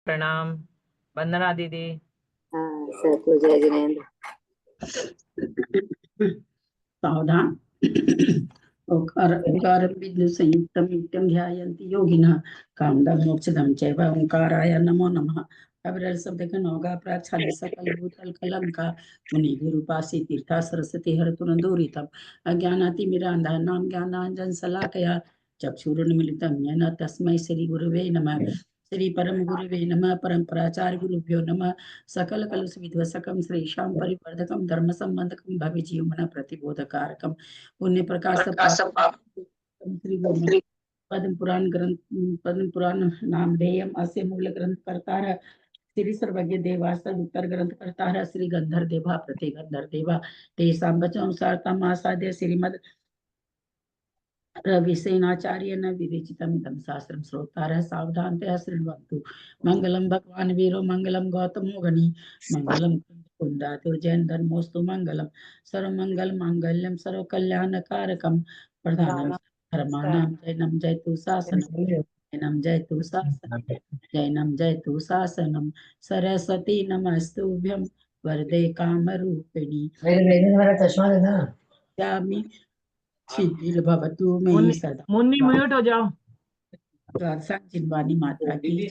प्रणाम। वंदना दीदी। हाँ, सबको जय जिनेन्द्र। सावधान। ओंकार बिंदु संयुक्तम नित्यं ध्यायन्ति योगिनः कामदं मोक्षदं चैव ओंकाराय नमो नमः। अविरल शब्द का नौगा प्राग छालिसा कल भूतल कलंका मुनि गुरुपासी तीर्था सरस्वती हरतुरंदूरितम अज्ञानाति मिरांधा नाम ज्ञानांजन सलाकया चक्षुरुन्मिलितं येन तस्मै श्री गुरुवे नमः। श्री परम गुरुवे नमः। परंपराचार्य गुरुभ्यो नमः। सकल कलुष विध्वसकम श्रीशां परिवर्धकम धर्म संबंधकम भवि जीवमन प्रतिबोधकारकम पुण्य प्रकाश श्री पद्म पुराण नामधेयम अस्य मूल ग्रंथ करतार श्री सर्वज्ञ देवासद उत्तर ग्रंथ करतार श्री गंधर देवा प्रति गंधर देवा तेषां वचनानुसार तमासाद्य श्रीमद रविसेनाचार्य न विवेचितमिदं शास्त्रं श्रोतारः सावधानतया शृण्वन्तु। मंगलम भगवान वीरो मंगलम गौतमो गणि मंगलम कुंदातो जैन धर्मोस्तु मंगलम सर्वमंगल मांगल्यम सर्वकल्याणकारकम प्रधानम धर्माणां जैनम जयतु शासनम जैनम जयतु शासनम जैनम जयतु शासनम सरस्वती नमस्तुभ्यं वरदे कामरूपिणी चश्मा देना। जामि शिथिल भवतु मे सदा। मुन्नी म्यूट हो जाओ। जिनवानी माता की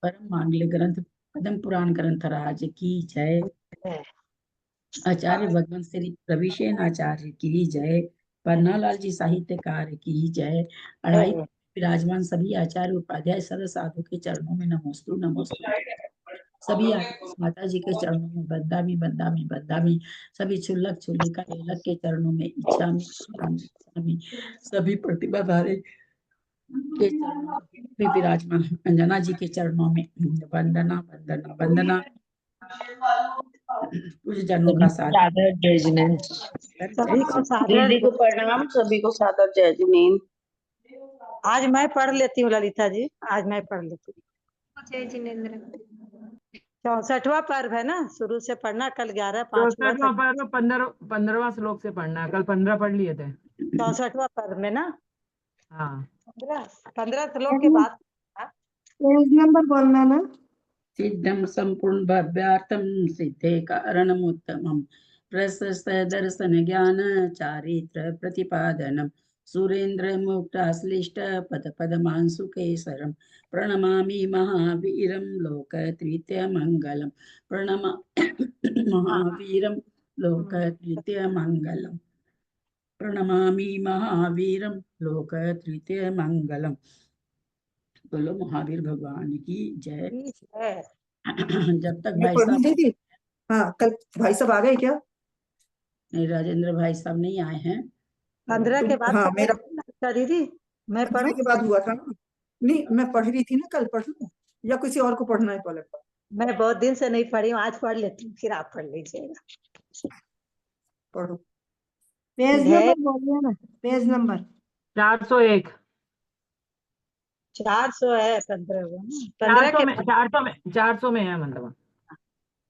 परम मांगल्य ग्रंथ पद्म पुराण ग्रंथ राज की जय। आचार्य भगवान श्री रविशेन आचार्य की जय। पन्नालाल जी साहित्यकार की जय। अढ़ाई विराजमान सभी आचार्य उपाध्याय सर्व साधु के चरणों में नमोस्तु नमोस्तु। सभी माता जी के चरणों में बंदामी बंदामी बंदामी। सभी छुल्लक छुल्लिका लेलक के चरणों में इच्छामी सभी प्रतिभाधारी के चरणों में विराजमान अंजना जी के चरणों में वंदना वंदना वंदना। पूज्य जनों का साथ सादर जय जिनेन्द्र। दीदी को प्रणाम, सभी को सादर जय जिनेन्द्र। आज मैं पढ़ लेती हूँ ललिता जी, आज मैं पढ़ लेती हूँ। जय जिनेन्द्र। 64वां पर्व है ना, शुरू से पढ़ना। कल 11 5 64वां पर्व 15वां श्लोक से पढ़ना है। कल 15 पढ़ लिए थे। 64वां पर्व में ना। हाँ 15 श्लोक के बाद पेज नंबर बोलना ना। सिद्धम संपूर्ण भव्यार्थम सिद्धे कारणमुत्तमम प्रशस्त दर्शन ज्ञान चारित्र प्रतिपादनम सुरेंद्र मुक्ताश्लिष्ट पद पदमांसु केसरम प्रणमामि महावीरम लोक तृतीय मंगलम प्रणमा महावीरम लोक तृतीय मंगलम प्रणमामि महावीरम लोक तृतीय मंगलम। बोलो महावीर भगवान की जय। जब तक भाई साहब हाँ, कल भाई साहब आ गए क्या? नहीं, राजेंद्र भाई साहब नहीं आए हैं। 15 के बाद। हाँ, मेरा दीदी मैं 15 के बाद हुआ था ना। नहीं, मैं पढ़ रही थी ना, कल पढ़ लूं या किसी और को पढ़ना है? पहले मैं बहुत दिन से नहीं पढ़ी हूँ, आज पढ़ लेती हूँ, फिर आप पढ़ लीजिएगा। पढ़ो। पेज नंबर बोलिए ना। Page number 401। 400 है। 15 400 में है मतलब।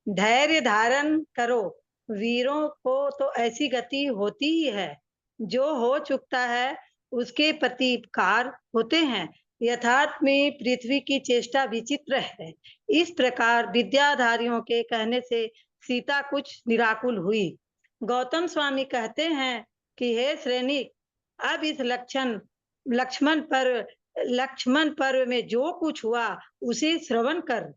धैर्य धारण करो, वीरों को तो ऐसी गति होती ही है। जो हो चुकता है उसके प्रतिकार होते हैं। यथार्थ में पृथ्वी की चेष्टा विचित्र है। इस प्रकार विद्याधारियों के कहने से सीता कुछ निराकुल हुई। गौतम स्वामी कहते हैं कि हे सैनिक, अब इस लक्ष्मण पर्व में जो कुछ हुआ उसे श्रवण कर।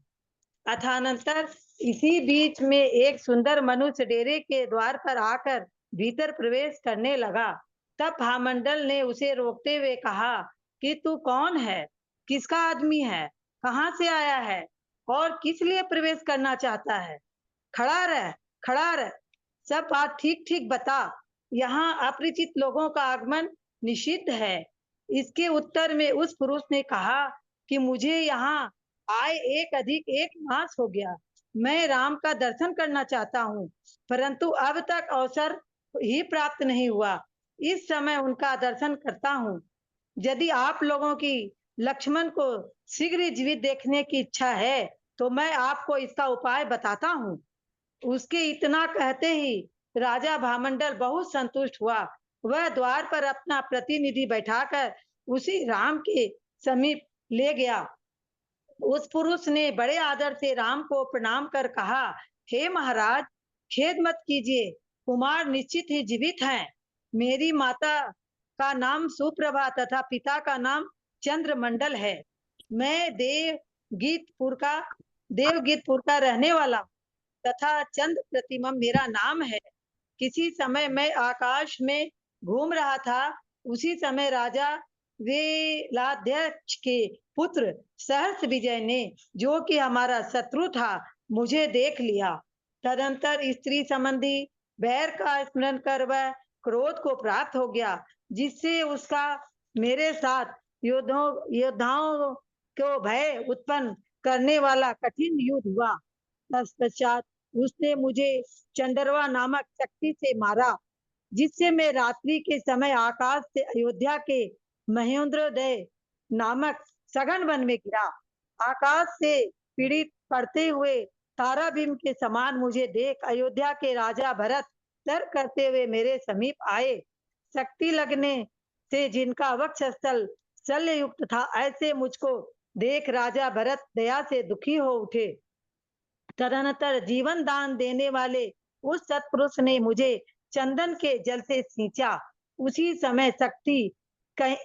अथानंतर इसी बीच में एक सुंदर मनुष्य डेरे के द्वार पर आकर भीतर प्रवेश करने लगा। तब भामंडल ने उसे रोकते हुए कहा कि तू कौन है, किसका आदमी है, कहाँ से आया है और किस लिए प्रवेश करना चाहता है? खड़ा रह, सब बात ठीक ठीक बता। यहाँ अपरिचित लोगों का आगमन निषिद्ध है। इसके उत्तर में उस पुरुष ने कहा कि मुझे यहाँ आए एक मास हो गया। मैं राम का दर्शन करना चाहता हूँ, परंतु अब तक अवसर ही प्राप्त नहीं हुआ। इस समय उनका दर्शन करता हूँ। यदि आप लोगों की लक्ष्मण को शीघ्र जीवित देखने की इच्छा है तो मैं आपको इसका उपाय बताता हूँ। उसके इतना कहते ही राजा भामंडल बहुत संतुष्ट हुआ। वह द्वार पर अपना प्रतिनिधि बैठाकर उसी राम के समीप ले गया। उस पुरुष ने बड़े आदर से राम को प्रणाम कर कहा, हे महाराज, खेद मत कीजिए, कुमार निश्चित ही जीवित हैं। मेरी माता का नाम सुप्रभा तथा पिता का नाम चंद्रमंडल है। मैं देवगीतपुर का रहने वाला हूँ तथा चंद्र प्रतिमम मेरा नाम है। किसी समय मैं आकाश में घूम रहा था, उसी समय राजा वेलाध्यक्ष के पुत्र सहस्त्र विजय ने, जो कि हमारा शत्रु था, मुझे देख लिया। तदंतर स्त्री संबंधी बैर का स्मरण कर वह क्रोध को प्राप्त हो गया, जिससे उसका मेरे साथ योद्धाओं को भय उत्पन्न करने वाला कठिन युद्ध हुआ। तत्पश्चात उसने मुझे चंडरवा नामक शक्ति से मारा, जिससे मैं रात्रि के समय आकाश से अयोध्या के महेंद्रोदय नामक सघन वन में गिरा। आकाश से पीड़ित पड़ते हुए ताराबीम के समान मुझे देख अयोध्या के राजा भरत तर्क करते हुए मेरे समीप आए। शक्ति लगने से जिनका वक्षस्थल शल्य युक्त था, ऐसे मुझको देख राजा भरत दया से दुखी हो उठे। तदनंतर जीवन दान देने वाले उस सत्पुरुष ने मुझे चंदन के जल से सींचा। उसी समय शक्ति कहीं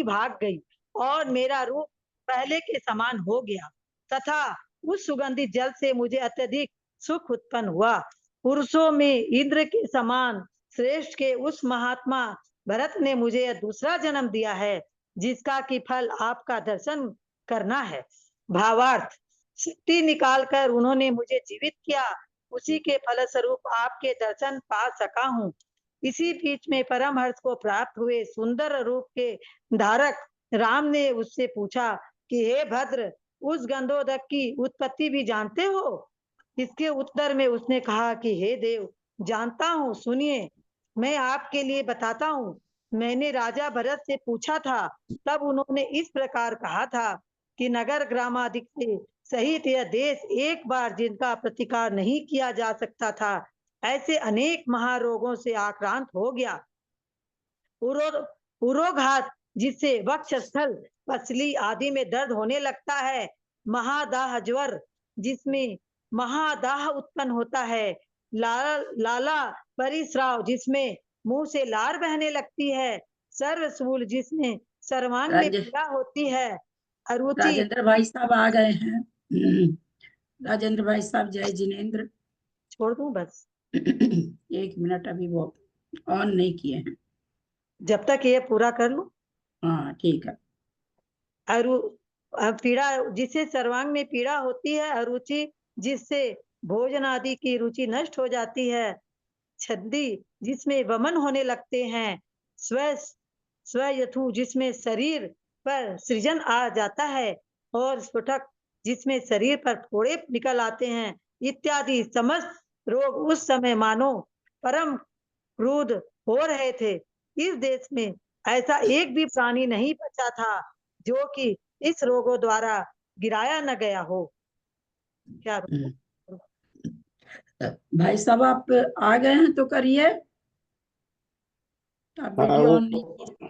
भाग गई और मेरा रूप पहले के समान हो गया तथा उस सुगंधित जल से मुझे अत्यधिक सुख उत्पन्न हुआ। पुरुषों में इंद्र के समान श्रेष्ठ के उस महात्मा भरत ने मुझे यह दूसरा जन्म दिया है, जिसका कि फल आपका दर्शन करना है। भावार्थ, शक्ति निकालकर उन्होंने मुझे जीवित किया, उसी के फलस्वरूप आपके दर्शन पा सका हूँ। इसी बीच में परमहंस को प्राप्त हुए सुंदर रूप के धारक राम ने उससे पूछा कि हे भद्र, उस गंधोदक की उत्पत्ति भी जानते हो? इसके उत्तर में उसने कहा कि हे देव, जानता हूँ, सुनिए, मैं आपके लिए बताता हूँ। मैंने राजा भरत से पूछा था, तब उन्होंने इस प्रकार कहा था कि नगर ग्रामादिक से सहित यह देश एक बार जिनका प्रतिकार नहीं किया जा सकता था, ऐसे अनेक महारोगों से आक्रांत हो गया। उरोघात, जिससे वक्षस्थल, पसली आदि में दर्द होने लगता है। महादाह ज्वर, जिसमें महादाह उत्पन्न होता है। लाला परिस्राव, जिसमें मुंह से लार बहने लगती है। सर्वशूल, जिसमें सर्वांग में पीड़ा होती है। अरुचि, राजेंद्र भाई साहब आ गए हैं। राजेंद्र भाई साहब, जय जिनेन्द्र। छोड़ दूं बस? 1 मिनट, अभी वो ऑन नहीं किए हैं। जब तक ये पूरा कर लूं। हाँ ठीक है। पीड़ा, जिससे सर्वांग में पीड़ा होती है। अरुचि, जिससे भोजन आदि की रुचि नष्ट हो जाती है। छद्दी, जिसमें वमन होने लगते हैं। स्वयथु, जिसमें शरीर पर सृजन आ जाता है। और स्फुटक, जिसमें शरीर पर फोड़े निकल आते हैं, इत्यादि समस्त रोग उस समय मानो परम क्रोध हो रहे थे। इस देश में ऐसा एक भी प्राणी नहीं बचा था जो कि इस रोगों द्वारा गिराया न गया हो। क्या भाई साहब, आप आ गए हैं तो करिए। आप हाँ वीडियो वो ऑन नहीं किए।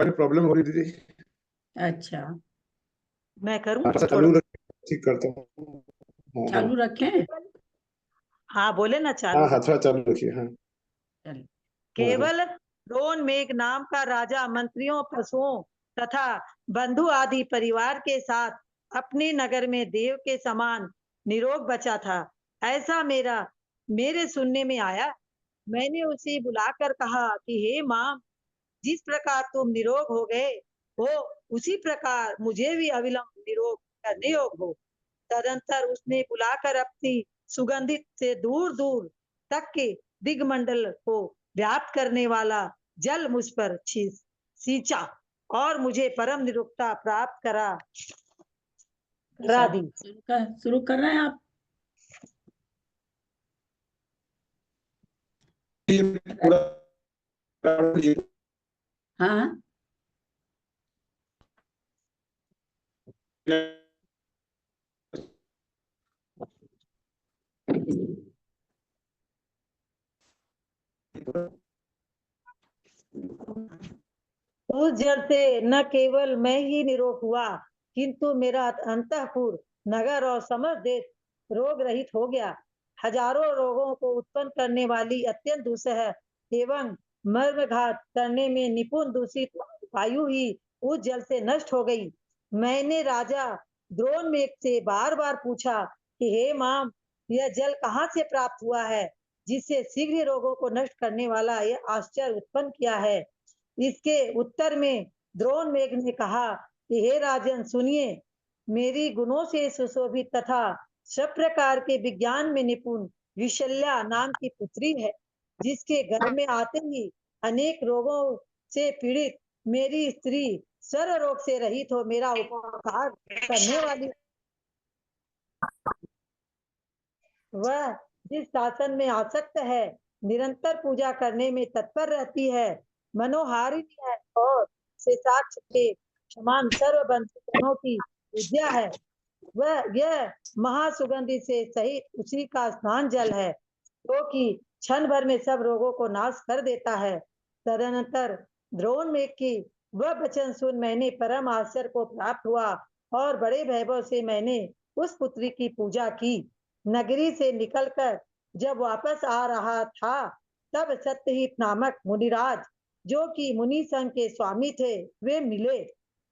अरे प्रॉब्लम हो रही थी। अच्छा, मैं करूं? अच्छा छोड़ो। चालू रख, ठीक करता हूँ। हाँ हाँ चालू रखें। हाँ, बोले ना हाँ चालू। हाँ, थोड़ा चालू रखिए। हाँ चलिए। हाँ हाँ। केवल रोन मेघ नाम का राजा मंत्रियों, पशुओं तथा बंधु आदि परिवार के साथ अपने नगर में देव के समान निरोग बचा था, ऐसा मेरे सुनने में आया। मैंने उसे बुलाकर कहा कि हे मां, जिस प्रकार तुम निरोग हो गए हो, उसी प्रकार मुझे भी अविलंब निरोग करने योग हो। तदंतर उसने बुलाकर अपनी सुगंधित से दूर दूर तक के दिगमंडल को व्याप्त करने वाला जल मुझ पर सींचा और मुझे परम निरुक्ता प्राप्त करा दी। शुरू कर रहे हैं आप। ये पूरा हाँ उस उस जल से न केवल मैं ही निरोग हुआ, किंतु मेरा अंतःपुर, नगर और समस्त देश रोग रहित हो गया। हजारों रोगों को उत्पन्न करने वाली अत्यंत दूषह एवं मर्मघात करने में निपुण दूषित वायु ही उस जल से नष्ट हो गई। मैंने राजा द्रोणमेघ से बार बार पूछा कि हे माम, यह जल कहाँ से प्राप्त हुआ है, जिससे शीघ्र रोगों को नष्ट करने वाला यह आश्चर्य उत्पन्न किया है। इसके उत्तर में द्रोणमेघ ने कहा कि हे राजन सुनिए, मेरी गुणों से सुशोभित तथा सब प्रकार के विज्ञान में निपुण विशल्या नाम की पुत्री है, जिसके घर में आते ही अनेक रोगों से पीड़ित मेरी स्त्री सर्व रोग से रहित हो मेरा उपकार करने वाली। वह जिस शासन में आसक्त है, निरंतर पूजा करने में तत्पर रहती है, मनोहारिणी है और शेषाक्ष के समान सर्व बंधुजनों की पूज्या है। वह यह महासुगंधि से सहित उसी का स्नान जल है, जो कि क्षण भर में सब रोगों को नाश कर देता है। तदनंतर द्रोणमेघ की वह वचन सुन मैंने परम आश्चर्य को प्राप्त हुआ और बड़े वैभव से मैंने उस पुत्री की पूजा की। नगरी से निकलकर जब वापस आ रहा था, तब सत्यहित नामक मुनिराज, जो कि मुनि संघ के स्वामी थे, वे मिले।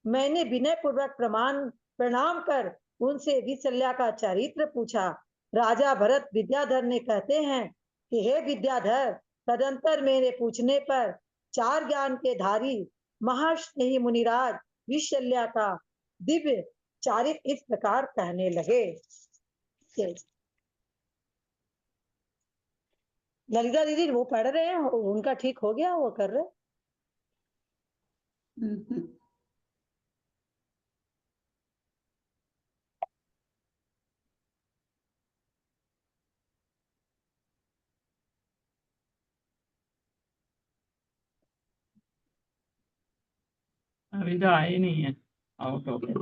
मैंने विनय पूर्वक प्रणाम कर उनसे विशल्या का चरित्र पूछा। राजा भरत विद्याधर ने कहते हैं कि हे विद्याधर, तदंतर मेरे पूछने पर 4 ज्ञान के धारी महास्नेही मुनिराज विशल्या का दिव्य चारित्र इस प्रकार कहने लगे। ललिता दीदी वो पढ़ रहे हैं, उनका ठीक हो गया, वो कर रहे। अभी तो आए नहीं है, आउट हो गया।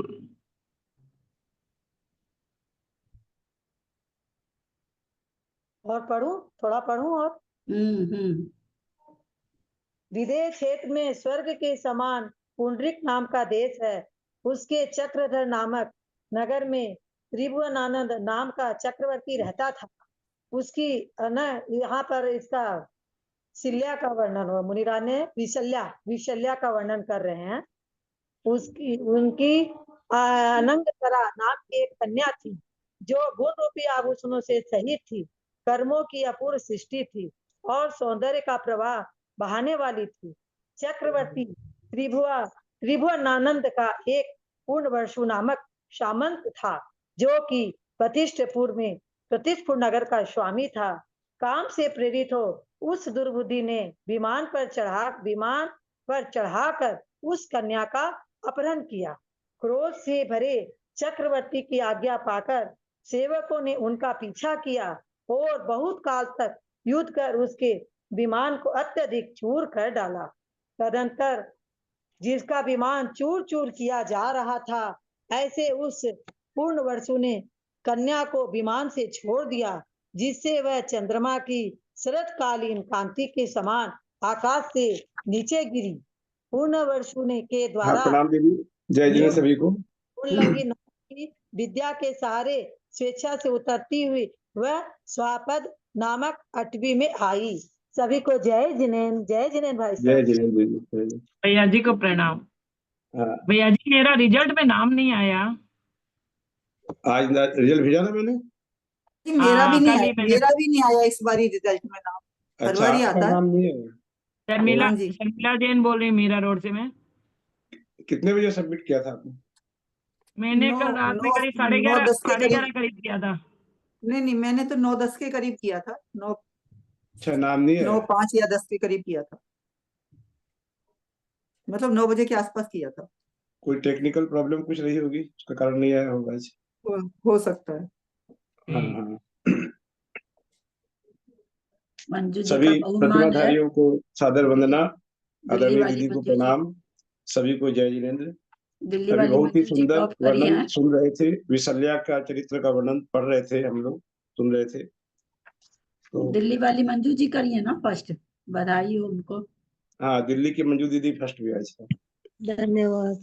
और पढ़ूं, थोड़ा पढ़ूं और विदेश क्षेत्र में स्वर्ग के समान पुंडरिक नाम का देश है। उसके चक्रधर नामक नगर में त्रिभुवनानंद नाम का चक्रवर्ती रहता था। उसकी यहाँ पर इसका शिल्या का वर्णन हुआ, मुनिराज ने विशल्या का वर्णन कर रहे हैं। उनकी अनंगतरा नाम की एक कन्या थी, जो गुण रूपी आभूषणों से सहित थी, कर्मों की अपूर्व सृष्टि थी और सौंदर्य का प्रवाह बहाने वाली थी। चक्रवर्ती त्रिभुवनानंद का एक पूर्णवर्षु नामक सामंत था, जो कि प्रतिष्ठपुर नगर का स्वामी था। काम से प्रेरित हो उस दुर्बुद्धि ने विमान पर चढ़ाकर उस कन्या का अपहरण किया। क्रोध से भरे चक्रवर्ती की आज्ञा पाकर सेवकों ने उनका पीछा किया और बहुत काल तक युद्ध कर उसके विमान को अत्यधिक चूर कर डाला। तदंतर जिसका विमान चूर चूर किया जा रहा था, ऐसे उस पूर्णवर्षु ने कन्या को विमान से छोड़ दिया, जिससे वह चंद्रमा की शरतकालीन कांति के समान आकाश से नीचे गिरी। पूर्णवर्षु ने के हाँ, द्वारा प्रणाम दीदी, जय जिनेन्द्र सभी को। की विद्या के सहारे स्वेच्छा से उतरती हुई वह स्वापद नामक 8वीं में आई। सभी को जय जिनेन्द्र भाई साहब। जय जिनेन्द्र दीदी। भैया जी को प्रणाम। हाँ, भैया जी मेरा रिजल्ट में नाम नहीं आया। आज रिजल्ट भेजा ना मैंने। मेरा भी नहीं कल आया, ही मैंने। मेरा भी नहीं आया इस बारी रिजल्ट में नाम। हर अच्छा, बारी आपका आता है। नाम नहीं है? शर्मिला हाँ जी। शर्मिला जैन बोल रही, मीरा रोड से। मैं कितने बजे सबमिट किया था आपने? मैंने कल रात में करीब 11:30 के करीब। 11:30 करीब किया था। नहीं, मैंने तो 9-10 के करीब किया था। 9 अच्छा, नाम नहीं है? 9-5 या 10 के करीब किया था, मतलब 9 बजे के आसपास किया था। कोई टेक्निकल प्रॉब्लम कुछ रही होगी, उसका कारण नहीं आया होगा आज। हो सकता है। हाँ हाँ। मंजू जी सभी का बहुमान है। प्रतिभाधारियों को सादर वंदना, दिल्ली आदरणीय वाली दीदी को मंजू जी, प्रणाम, सभी को जय जिनेन्द्र। दिल्ली अभी वाली बहुत ही मंजू जी सुंदर टॉप कर रही वर्णन हैं। सुन रहे थे, विशल्या का चरित्र का वर्णन पढ़ रहे थे, हम लोग सुन रहे थे। तो दिल्ली वाली मंजू जी करी है ना फर्स्ट, बधाई हो उनको। हाँ, दिल्ली की मंजू दीदी फर्स्ट भी आज था। धन्यवाद।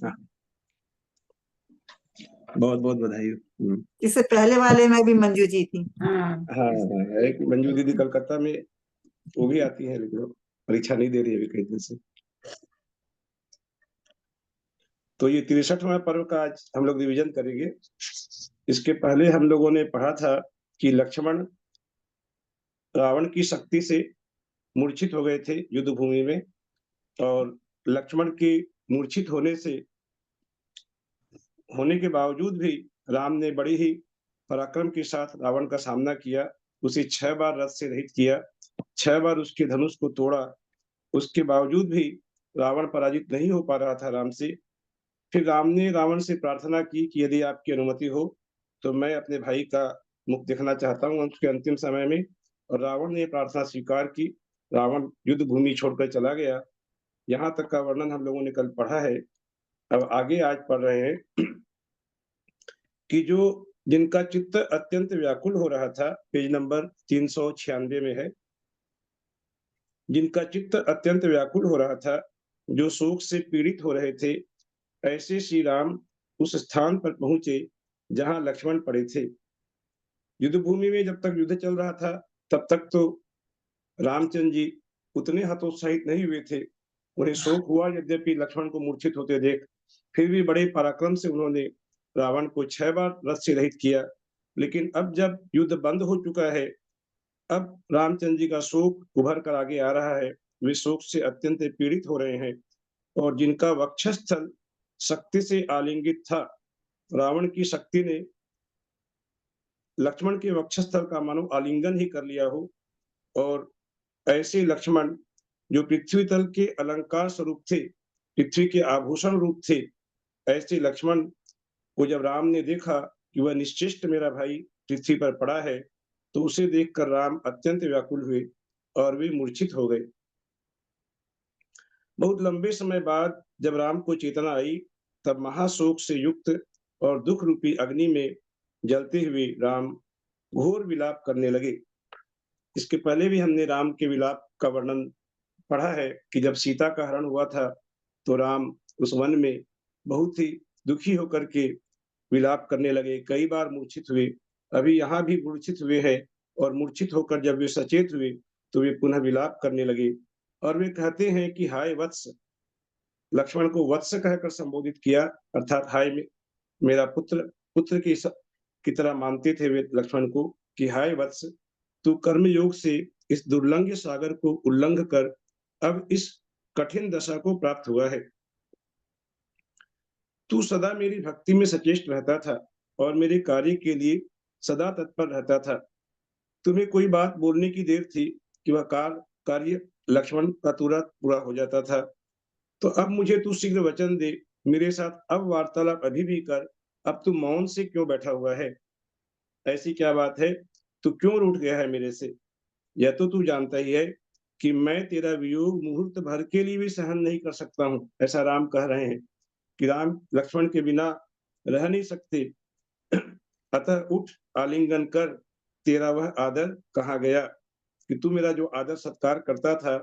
बहुत बहुत बधाई। इससे पहले वाले में भी मंजू जी थी। हाँ हाँ हाँ, एक मंजू दीदी कलकत्ता में वो भी आती है, लेकिन वो परीक्षा नहीं दे रही है अभी कई दिन से। तो ये 63वां पर्व का आज हम लोग रिवीजन करेंगे। इसके पहले हम लोगों ने पढ़ा था कि लक्ष्मण रावण की शक्ति से मूर्छित हो गए थे युद्ध भूमि में, और लक्ष्मण के मूर्छित होने के बावजूद भी राम ने बड़ी ही पराक्रम के साथ रावण का सामना किया। उसे 6 बार रथ से रहित किया, 6 बार उसके धनुष को तोड़ा। उसके बावजूद भी रावण पराजित नहीं हो पा रहा था राम से। फिर राम ने रावण से प्रार्थना की कि यदि आपकी अनुमति हो तो मैं अपने भाई का मुख देखना चाहता हूँ उसके अंतिम समय में। और रावण ने प्रार्थना स्वीकार की। रावण युद्ध भूमि छोड़कर चला गया। यहाँ तक का वर्णन हम लोगों ने कल पढ़ा है। अब आगे आज पढ़ रहे हैं कि जिनका चित्त अत्यंत व्याकुल हो रहा था, पेज नंबर 396 में है। जिनका चित्त अत्यंत व्याकुल हो रहा था, जो शोक से पीड़ित हो रहे थे, ऐसे श्री राम उस स्थान पर पहुंचे जहां लक्ष्मण पड़े थे। युद्ध भूमि में जब तक युद्ध चल रहा था तब तक तो रामचंद्र जी उतने हतोत्साहित नहीं हुए थे। उन्हें शोक हुआ यद्यपि लक्ष्मण को मूर्छित होते देख, फिर भी बड़े पराक्रम से उन्होंने रावण को 6 बार रथ से रहित किया। लेकिन अब जब युद्ध बंद हो चुका है, अब रामचंद्र जी का शोक उभर कर आगे आ रहा है। वे शोक से अत्यंत पीड़ित हो रहे हैं, और जिनका वक्षस्थल शक्ति से आलिंगित था, रावण की शक्ति ने लक्ष्मण के वक्षस्थल का मानो आलिंगन ही कर लिया हो। और ऐसे लक्ष्मण जो पृथ्वी तल के अलंकार स्वरूप थे, पृथ्वी के आभूषण रूप थे, ऐसे लक्ष्मण को जब राम ने देखा कि वह निश्चेष्ट मेरा भाई पृथ्वी पर पड़ा है, तो उसे देखकर राम अत्यंत व्याकुल हुए और वे मूर्छित हो गए। बहुत लंबे समय बाद जब राम को चेतना आई, तब महाशोक से युक्त और दुख रूपी अग्नि में जलते हुए राम घोर विलाप करने लगे। इसके पहले भी हमने राम के विलाप का वर्णन पढ़ा है कि जब सीता का हरण हुआ था तो राम उस वन में बहुत ही दुखी होकर के विलाप करने लगे, कई बार मूर्छित हुए। अभी यहाँ भी मूर्छित हुए हैं, और मूर्छित होकर जब वे सचेत हुए तो वे पुनः विलाप करने लगे। और वे कहते हैं कि हाय वत्स, लक्ष्मण को वत्स कहकर संबोधित किया, अर्थात हाय मेरा पुत्र की तरह मानते थे वे लक्ष्मण को कि हाय वत्स, तू कर्म योग से इस दुर्लंघ सागर को उल्लंघ कर अब इस कठिन दशा को प्राप्त हुआ है। तू सदा मेरी भक्ति में सचेष्ट रहता था और मेरे कार्य के लिए सदा तत्पर रहता था। तुम्हें कोई बात बोलने की देर थी कि वह कार्य लक्ष्मण का तुरंत पूरा हो जाता था। तो अब मुझे तू शीघ्र वचन दे, मेरे साथ अब वार्तालाप अभी भी कर। अब तू मौन से क्यों बैठा हुआ है? ऐसी क्या बात है? तू क्यों रूठ गया है मेरे से? यह तो तू जानता ही है कि मैं तेरा वियोग मुहूर्त भर के लिए भी सहन नहीं कर सकता हूँ। ऐसा राम कह रहे हैं कि राम लक्ष्मण के बिना रह नहीं सकते। अतः उठ, आलिंगन कर, तेरा वह आदर कहाँ गया कि तू मेरा जो आदर सत्कार करता था,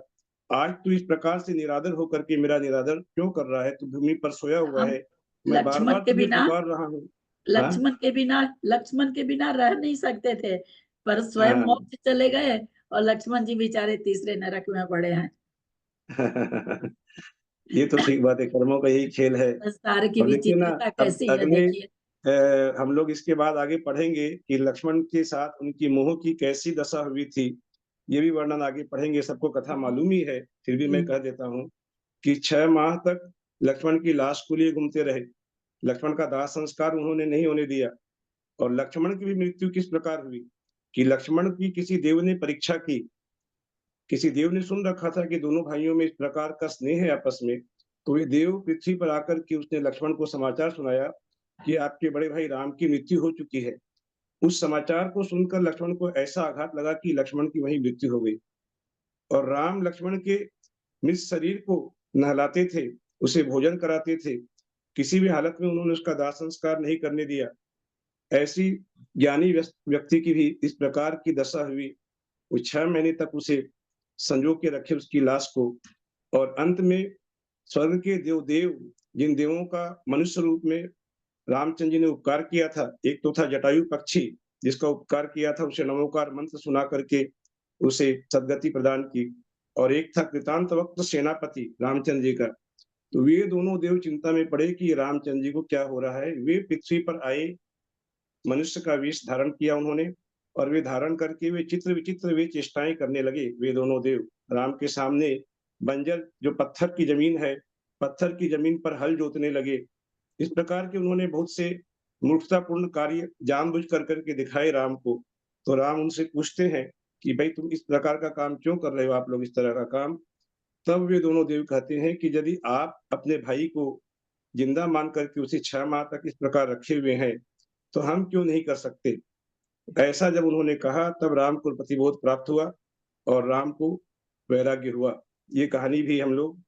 आज तू इस प्रकार से निरादर होकर के मेरा निरादर क्यों कर रहा है? तू भूमि पर सोया हुआ है, मैं बार लक्ष्मण बार के तुझे बिना पुकार रहा हूँ। लक्ष्मण के बिना रह नहीं सकते थे, पर स्वयं हाँ। मौत से चले गए और लक्ष्मण जी बेचारे तीसरे नरक में पड़े हैं। ये तो ठीक बात है, कर्मों का यही खेल है। संसार की और देखिए ना, विचित्रता अब कैसी है अगले देखिए। हम लोग इसके बाद आगे पढ़ेंगे कि लक्ष्मण के साथ उनकी मोह की कैसी दशा हुई थी। ये भी वर्णन आगे पढ़ेंगे, सबको कथा मालूम ही है, फिर भी मैं कह देता हूँ कि 6 माह तक लक्ष्मण की लाश को लिए घूमते रहे। लक्ष्मण का दाह संस्कार उन्होंने नहीं होने दिया। और लक्ष्मण की भी मृत्यु किस प्रकार हुई कि लक्ष्मण की किसी देव ने परीक्षा की। किसी देव ने सुन रखा था कि दोनों भाइयों में इस प्रकार का स्नेह है आपस में, तो वे देव पृथ्वी पर आकर के उसने लक्ष्मण को समाचार सुनाया कि आपके बड़े भाई राम की मृत्यु हो चुकी है। उस समाचार को सुनकर लक्ष्मण को ऐसा आघात लगा कि लक्ष्मण की वहीं मृत्यु हो गई। और राम लक्ष्मण के मृत शरीर को नहलाते थे, उसे भोजन कराते थे, किसी भी हालत में उन्होंने उसका दाह संस्कार नहीं करने दिया। ऐसी ज्ञानी व्यक्ति की भी इस प्रकार की दशा हुई। वो 6 महीने तक उसे संजो के रखे उसकी लाश को, और अंत में स्वर्ग के देव जिन देवों का मनुष्य रूप में रामचंद्र जी ने उपकार किया था, एक तो था जटायु पक्षी, जिसका उपकार किया था, उसे नमोकार मंत्र सुना करके उसे सद्गति प्रदान की, और एक था कृतांत वक्त सेनापति रामचंद्र जी का। तो वे दोनों देव चिंता में पड़े कि रामचंद्र जी को क्या हो रहा है। वे पृथ्वी पर आए, मनुष्य का वेश धारण किया उन्होंने, और वे धारण करके वे चित्र विचित्र वे चेष्टाएं करने लगे। वे दोनों देव राम के सामने बंजर जो पत्थर की जमीन है, पत्थर की जमीन पर हल जोतने लगे। इस प्रकार के उन्होंने बहुत से मूर्खतापूर्ण कार्य जानबूझ कर करके दिखाए राम को। तो राम उनसे पूछते हैं कि भाई तुम इस प्रकार का काम क्यों कर रहे हो, आप लोग इस तरह का काम। तब वे दोनों देव कहते हैं कि यदि आप अपने भाई को जिंदा मान करके उसे 6 माह तक इस प्रकार रखे हुए हैं, तो हम क्यों नहीं कर सकते। ऐसा जब उन्होंने कहा, तब राम को प्रतिबोध प्राप्त हुआ और राम को वैराग्य हुआ। ये कहानी भी हम लोग,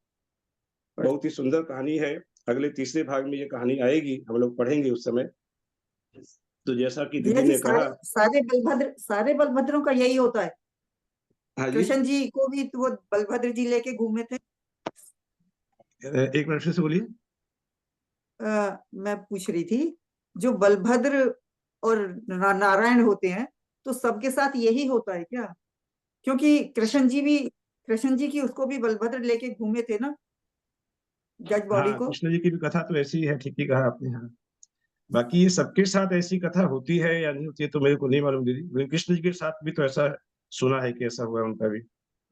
बहुत ही सुंदर कहानी है। अगले तीसरे भाग में ये कहानी आएगी, हम लोग पढ़ेंगे उस समय। तो जैसा कि भैया दीदी जी, ने कहा, सारे बलभद्रों का यही होता है। हाँ जी, कृष्ण जी को भी तो वो बलभद्र जी लेके घूमे थे। एक मिनट फिर से बोलिए। मैं पूछ रही थी, जो बलभद्र और नारायण होते हैं, तो सबके साथ यही होता है क्या? क्योंकि कृष्ण जी की उसको भी बलभद्र लेके घूमे थे ना, जज बॉडी हाँ, को। कृष्ण जी की भी कथा तो ऐसी ही है, ठीक ही कहा आपने। हाँ, बाकी ये सबके साथ ऐसी कथा होती है या नहीं होती है तो मेरे को नहीं मालूम दीदी, लेकिन कृष्ण जी के साथ भी तो ऐसा सुना है कि ऐसा हुआ उनका भी।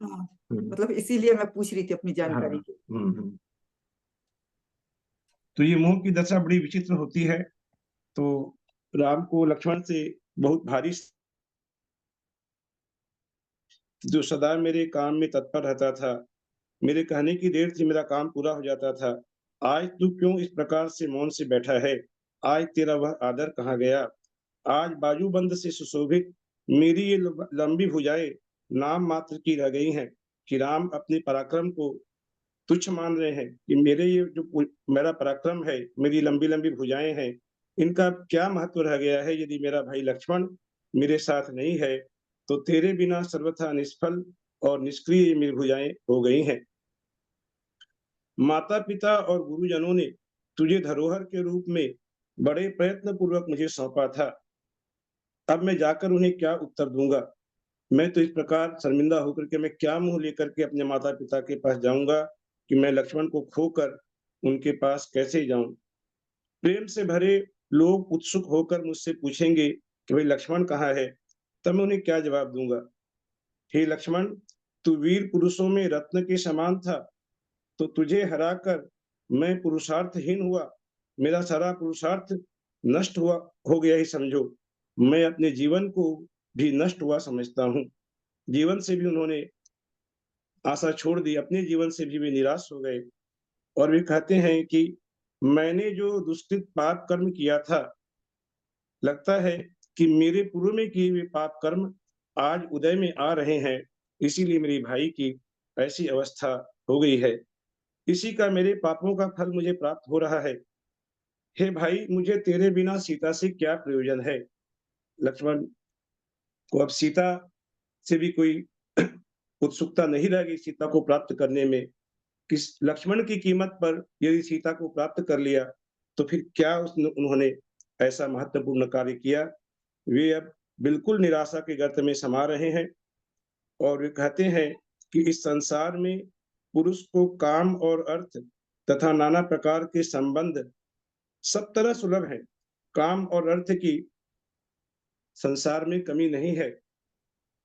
हाँ, हम्म, मतलब इसीलिए मैं पूछ रही थी अपनी हाँ, जानकारी के। तो ये मोह की दशा बड़ी विचित्र होती है। तो राम को लक्ष्मण से बहुत भारी, जो सदा मेरे काम में तत्पर रहता था, मेरे कहने की देर थी मेरा काम पूरा हो जाता था, आज तू क्यों इस प्रकार से मौन से बैठा है, आज तेरा वह आदर कहाँ गया। आज बाजूबंद से सुशोभित मेरी ये लंबी भुजाएं नाम मात्र की रह गई हैं, कि राम अपने पराक्रम को तुच्छ मान रहे हैं कि मेरे ये जो मेरा पराक्रम है, मेरी लंबी लंबी भुजाएं हैं, इनका क्या महत्व रह गया है। यदि मेरा भाई लक्ष्मण मेरे साथ नहीं है, तो तेरे बिना सर्वथा निष्फल और निष्क्रिय मेरी भुजाएं हो गई हैं। माता पिता और गुरुजनों ने तुझे धरोहर के रूप में बड़े प्रयत्न पूर्वक मुझे सौंपा था, अब मैं जाकर उन्हें क्या उत्तर दूंगा। मैं तो इस प्रकार शर्मिंदा होकर के मैं क्या मुंह लेकर के अपने माता पिता के पास जाऊंगा, कि मैं लक्ष्मण को खोकर उनके पास कैसे जाऊं। प्रेम से भरे लोग उत्सुक होकर मुझसे पूछेंगे कि भाई लक्ष्मण कहाँ है, तब मैं उन्हें क्या जवाब दूंगा। हे लक्ष्मण, तू वीर पुरुषों में रत्न के समान था, तो तुझे हराकर मैं पुरुषार्थहीन हुआ, मेरा सारा पुरुषार्थ नष्ट हुआ हो गया ही समझो। मैं अपने जीवन को भी नष्ट हुआ समझता हूँ। जीवन से भी उन्होंने आशा छोड़ दी, अपने जीवन से भी वे निराश हो गए। और वे कहते हैं कि मैंने जो दुष्कृत पाप कर्म किया था, लगता है कि मेरे पूर्व में किए हुए पाप कर्म आज उदय में आ रहे हैं, इसीलिए मेरी भाई की ऐसी अवस्था हो गई है। इसी का मेरे पापों का फल मुझे प्राप्त हो रहा है। हे भाई, मुझे तेरे बिना सीता से क्या प्रयोजन है। लक्ष्मण को अब सीता से भी कोई उत्सुकता नहीं रह गई सीता को प्राप्त करने में। किस लक्ष्मण की कीमत पर यदि सीता को प्राप्त कर लिया, तो फिर क्या उन्होंने ऐसा महत्वपूर्ण कार्य किया। वे अब बिल्कुल निराशा के गर्त में समा रहे हैं, और वे कहते हैं कि इस संसार में पुरुष को काम और अर्थ तथा नाना प्रकार के संबंध सब तरह सुलभ है। काम और अर्थ की संसार में कमी नहीं है,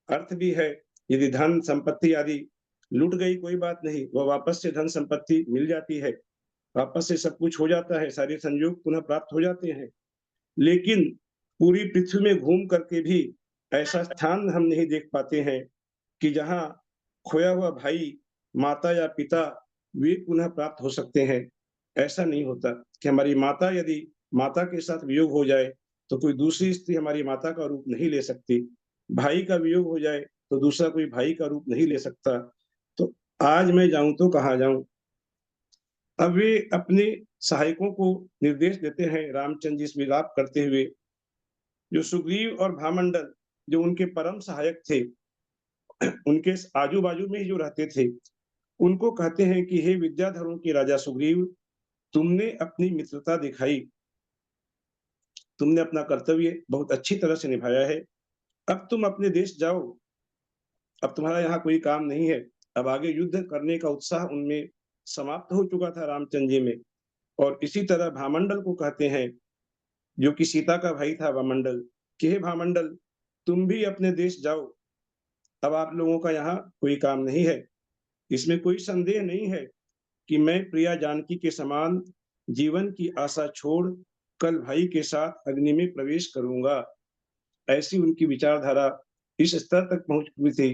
अर्थ भी है। यदि धन संपत्ति आदि लूट गई कोई बात नहीं, वह वापस से धन संपत्ति मिल जाती है, वापस से सब कुछ हो जाता है, सारे संयोग पुनः प्राप्त हो जाते हैं। लेकिन पूरी पृथ्वी में घूम करके भी ऐसा स्थान हम नहीं देख पाते हैं कि जहाँ खोया हुआ भाई, माता या पिता वे पुनः प्राप्त हो सकते हैं। ऐसा नहीं होता कि हमारी माता, यदि माता के साथ वियोग हो जाए तो कोई दूसरी स्त्री हमारी माता का रूप नहीं ले सकती, भाई का वियोग हो जाए तो दूसरा कोई भाई का रूप नहीं ले सकता। तो आज मैं जाऊं तो कहाँ जाऊं। अब वे अपने सहायकों को निर्देश देते हैं, रामचंद्र जी से विलाप करते हुए। जो सुग्रीव और भामंडल जो उनके परम सहायक थे, उनके आजू बाजू में ही जो रहते थे, उनको कहते हैं कि हे विद्याधरों के राजा सुग्रीव, तुमने अपनी मित्रता दिखाई, तुमने अपना कर्तव्य बहुत अच्छी तरह से निभाया है। अब तुम अपने देश जाओ, अब तुम्हारा यहाँ कोई काम नहीं है। अब आगे युद्ध करने का उत्साह उनमें समाप्त हो चुका था रामचंद्र जी में। और इसी तरह भामंडल को कहते हैं, जो कि सीता का भाई था भामंडल, कि हे भामंडल, तुम भी अपने देश जाओ, अब आप लोगों का यहाँ कोई काम नहीं है। इसमें कोई संदेह नहीं है कि मैं प्रिया जानकी के समान जीवन की आशा छोड़ कल भाई के साथ अग्नि में प्रवेश करूंगा। ऐसी उनकी विचारधारा इस स्तर तक पहुंच चुकी थी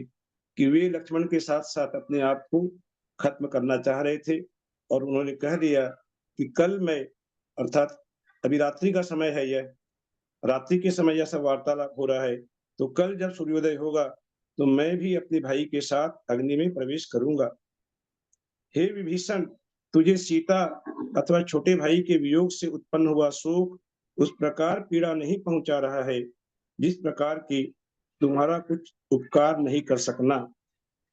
कि वे लक्ष्मण के साथ साथ अपने आप को खत्म करना चाह रहे थे। और उन्होंने कह दिया कि कल मैं, अर्थात अभी रात्रि का समय है, यह रात्रि के समय यह सब वार्तालाप हो रहा है, तो कल जब सूर्योदय होगा तो मैं भी अपने भाई के साथ अग्नि में प्रवेश करूंगा। हे विभीषण, तुझे सीता अथवा छोटे भाई के वियोग से उत्पन्न हुआ शोक उस प्रकार पीड़ा नहीं पहुंचा रहा है जिस प्रकार की तुम्हारा कुछ उपकार नहीं कर सकना।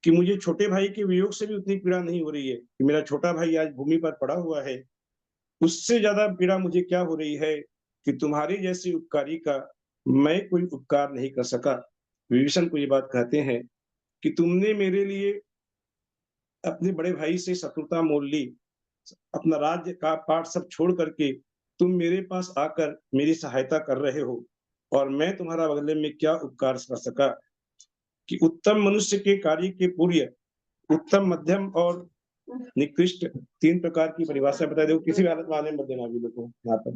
कि मुझे छोटे भाई के वियोग से भी उतनी पीड़ा नहीं हो रही है कि मेरा छोटा भाई आज भूमि पर पड़ा हुआ है, उससे ज्यादा पीड़ा मुझे क्या हो रही है कि तुम्हारे जैसे उपकारी का मैं कोई उपकार नहीं कर सका। विभीषण को ये बात कहते हैं कि तुमने मेरे लिए अपने बड़े भाई से शत्रुता मोल ली, अपना राज्य का पाठ सब छोड़ करके तुम मेरे पास आकर मेरी सहायता कर रहे हो, और मैं तुम्हारा बदले में क्या उपकार कर सका। कि उत्तम मनुष्य के कार्य के पूर्व उत्तम, मध्यम और निकृष्ट तीन प्रकार की परिभाषा बता दो, किसी भी हालत में आने मत देना अभी लोगों यहाँ पर।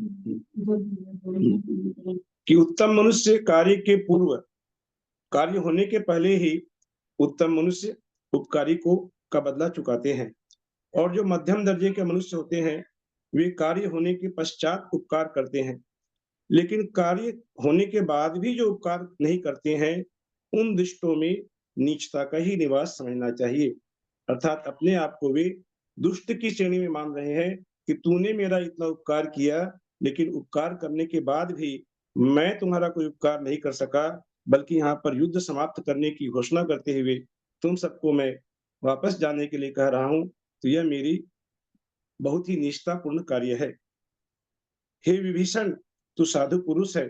कि उत्तम मनुष्य कार्य के पूर्व, कार्य होने के पहले ही उत्तम मनुष्य उपकारी को का बदला चुकाते हैं, और जो मध्यम दर्जे के मनुष्य होते हैं वे कार्य होने के पश्चात उपकार करते हैं। लेकिन कार्य होने के बाद भी जो उपकार नहीं करते हैं उन दुष्टों में नीचता का ही निवास समझना चाहिए। अर्थात अपने आप को वे दुष्ट की श्रेणी में मान रहे हैं कि तूने मेरा इतना उपकार किया, लेकिन उपकार करने के बाद भी मैं तुम्हारा कोई उपकार नहीं कर सका, बल्कि यहाँ पर युद्ध समाप्त करने की घोषणा करते हुए तुम सबको मैं वापस जाने के लिए कह रहा हूं, तो यह मेरी बहुत ही निष्ठापूर्ण कार्य है। हे विभीषण, तू साधु पुरुष है,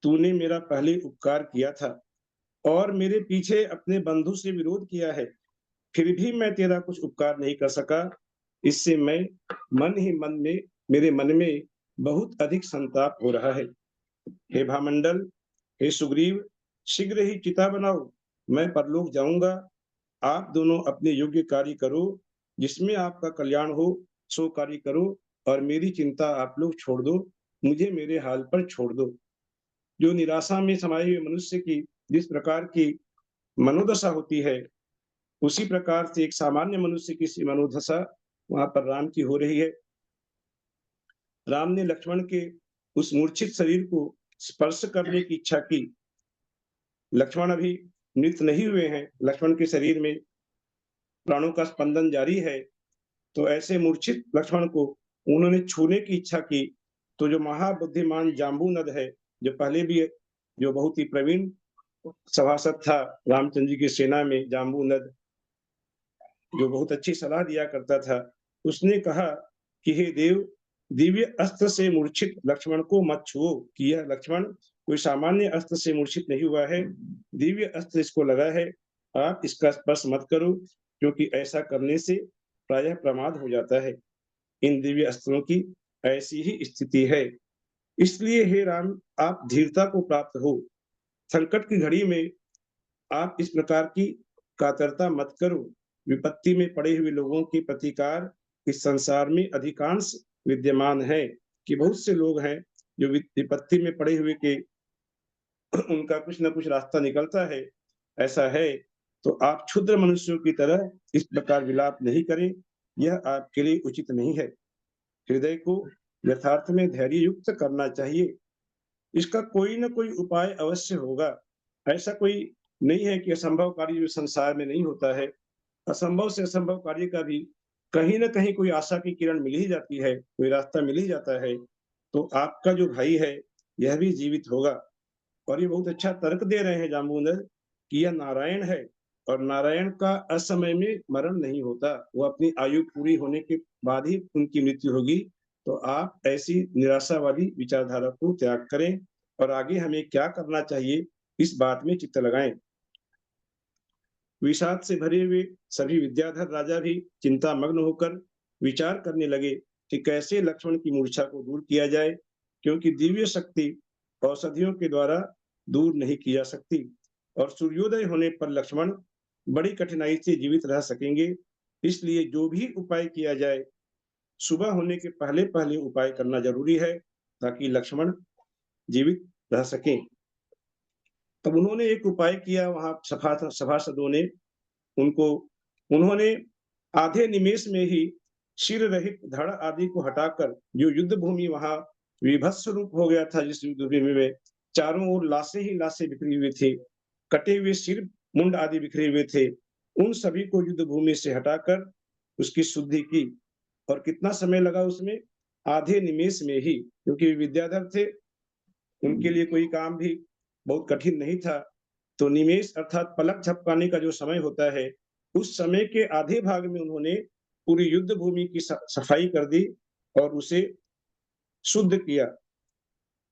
तूने मेरा पहले उपकार किया था और मेरे पीछे अपने बंधु से विरोध किया है, फिर भी मैं तेरा कुछ उपकार नहीं कर सका। इससे मैं मन ही मन में, मेरे मन में बहुत अधिक संताप हो रहा है। हे भामंडल, हे सुग्रीव, शीघ्र ही चिता बनाओ, मैं परलोक जाऊंगा। आप दोनों अपने योग्य कार्य करो, जिसमें आपका कल्याण हो सो कार्य करो, और मेरी चिंता आप लोग छोड़ दो, मुझे मेरे हाल पर छोड़ दो। जो निराशा में समाये हुए मनुष्य की जिस प्रकार की मनोदशा होती है, उसी प्रकार से एक सामान्य मनुष्य की मनोदशा वहां पर राम की हो रही है। राम ने लक्ष्मण के उस मूर्छित शरीर को स्पर्श करने की इच्छा की। लक्ष्मण अभी मृत नहीं हुए हैं, लक्ष्मण के शरीर में प्राणों का स्पंदन जारी है, तो ऐसे मूर्छित लक्ष्मण को उन्होंने छूने की इच्छा की। तो जो महाबुद्धिमान जाम्बूनद है, जो पहले भी जो बहुत ही प्रवीण सभासद था रामचंद्र जी की सेना में, जाम्बूनद जो बहुत अच्छी सलाह दिया करता था, उसने कहा कि हे देव, दिव्य अस्त्र से मूर्छित लक्ष्मण को मत छुओ, कि यह लक्ष्मण कोई सामान्य अस्त्र से मूर्छित नहीं हुआ है, दिव्य अस्त्र इसको लगा है, आप इसका स्पर्श मत करो, क्योंकि ऐसा करने से प्रायः प्रमाद हो जाता है। इन दिव्य अस्त्रों की ऐसी ही स्थिति है। इसलिए हे राम, आप धीरता को प्राप्त हो, संकट की घड़ी में आप इस प्रकार की कातरता मत करो। विपत्ति में पड़े हुए लोगों के प्रतिकार इस संसार में अधिकांश विद्यमान है, कि बहुत से लोग हैं जो विपत्ति में पड़े हुए के उनका कुछ न कुछ रास्ता निकलता है। ऐसा है तो आप क्षुद्र मनुष्यों की तरह इस प्रकार विलाप नहीं करें, यह आपके लिए उचित नहीं है। हृदय को यथार्थ में धैर्य युक्त करना चाहिए, इसका कोई न कोई उपाय अवश्य होगा। ऐसा कोई नहीं है कि असंभव कार्य जो संसार में नहीं होता है। असंभव से असंभव कार्य का भी कहीं न कहीं कोई आशा की किरण मिल ही जाती है, कोई रास्ता मिल ही जाता है। तो आपका जो भाई है यह भी जीवित होगा। और ये बहुत अच्छा तर्क दे रहे हैं जाम्बूनद कि यह नारायण है, और नारायण का असमय में मरण नहीं होता, वो अपनी आयु पूरी होने के बाद ही उनकी मृत्यु होगी। तो आप ऐसी निराशावादी विचारधारा को त्याग करें और आगे हमें क्या करना चाहिए इस बात में चित्त लगाएं। विषाद से भरे हुए सभी विद्याधर राजा भी चिंता मग्न होकर विचार करने लगे कि कैसे लक्ष्मण की मूर्छा को दूर किया जाए, क्योंकि दिव्य शक्ति औषधियों के द्वारा दूर नहीं की जा सकती और सूर्योदय होने पर लक्ष्मण बड़ी कठिनाई से जीवित रह सकेंगे। इसलिए जो भी उपाय किया जाए सुबह होने के पहले पहले उपाय करना जरूरी है ताकि लक्ष्मण जीवित रह सकें। तब उन्होंने एक उपाय किया, वहां सभासदों ने उन्होंने आधे निमेष में ही शिर रहित धड़ आदि को हटाकर जो युद्ध भूमि वहां विभत्स रूप हो गया था, जिस युद्ध भूमि में चारों ओर लाशें ही लाशें बिखरी हुई थी, कटे हुए सिर मुंड आदि बिखरे हुए थे, उन सभी को युद्ध भूमि से हटाकर उसकी शुद्धि की। और कितना समय लगा उसमें? आधे निमेष में ही, क्योंकि विद्याधर थे, उनके लिए कोई काम भी बहुत कठिन नहीं था। तो निमेष अर्थात पलक झपकाने का जो समय होता है, उस समय के आधे भाग में उन्होंने पूरी युद्ध भूमि की सफाई कर दी और उसे शुद्ध किया।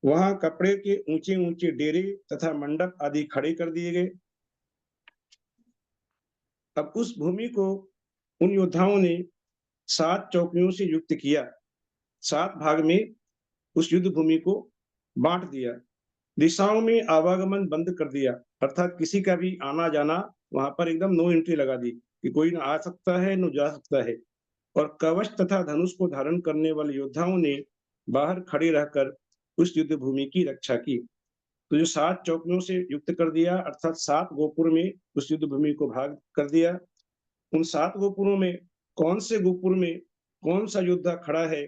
वहां कपड़े के ऊंचे ऊंचे डेरे तथा मंडप आदि खड़े कर दिए गए। अब उस भूमि को उन योद्धाओं ने 7 चौकियों से युक्त किया, 7 भाग में उस युद्ध भूमि को बांट दिया। दिशाओं में आवागमन बंद कर दिया, अर्थात किसी का भी आना जाना वहां पर एकदम नो एंट्री लगा दी कि कोई न आ सकता है न जा सकता है। और कवच तथा धनुष को धारण करने वाले योद्धाओं ने बाहर खड़े रहकर उस युद्ध भूमि की रक्षा की। तो जो 7 चौकियों से युक्त कर दिया, अर्थात 7 गोपुर में उस युद्ध भूमि को भाग कर दिया। उन 7 गोपुरों में कौन से गोपुर में कौन सा योद्धा खड़ा है,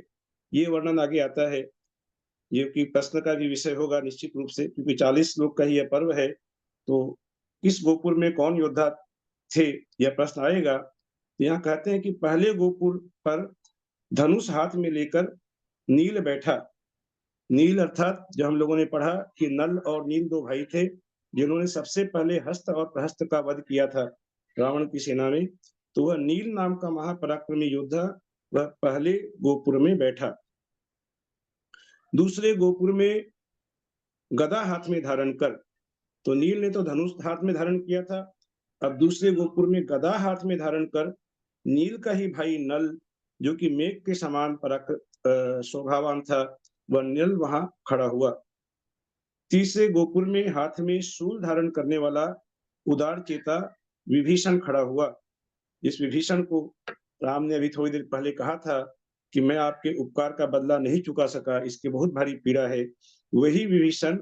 ये वर्णन आगे आता है। ये कि प्रश्न का भी विषय होगा निश्चित रूप से, क्योंकि 40 श्लोक का ही यह पर्व है, तो किस गोपुर में कौन योद्धा थे यह प्रश्न आएगा। यहाँ कहते हैं कि पहले गोपुर पर धनुष हाथ में लेकर नील बैठा। नील अर्थात जो हम लोगों ने पढ़ा कि नल और नील 2 भाई थे, जिन्होंने सबसे पहले हस्त और प्रहस्त का वध किया था रावण की सेना में। तो वह नील नाम का महापराक्रमी योद्धा वह पहले गोपुर में बैठा। दूसरे गोपुर में गदा हाथ में धारण कर, तो नील ने तो धनुष हाथ में धारण किया था, अब दूसरे गोपुर में गदा हाथ में धारण कर नील का ही भाई नल, जो कि मेघ के समान शोभावान था, वह नल वहां खड़ा हुआ। तीसरे गोपुर में हाथ में शूल धारण करने वाला उदार चेता विभीषण खड़ा हुआ। इस विभीषण को राम ने अभी थोड़ी देर पहले कहा था कि मैं आपके उपकार का बदला नहीं चुका सका, इसकी बहुत भारी पीड़ा है। वही विभीषण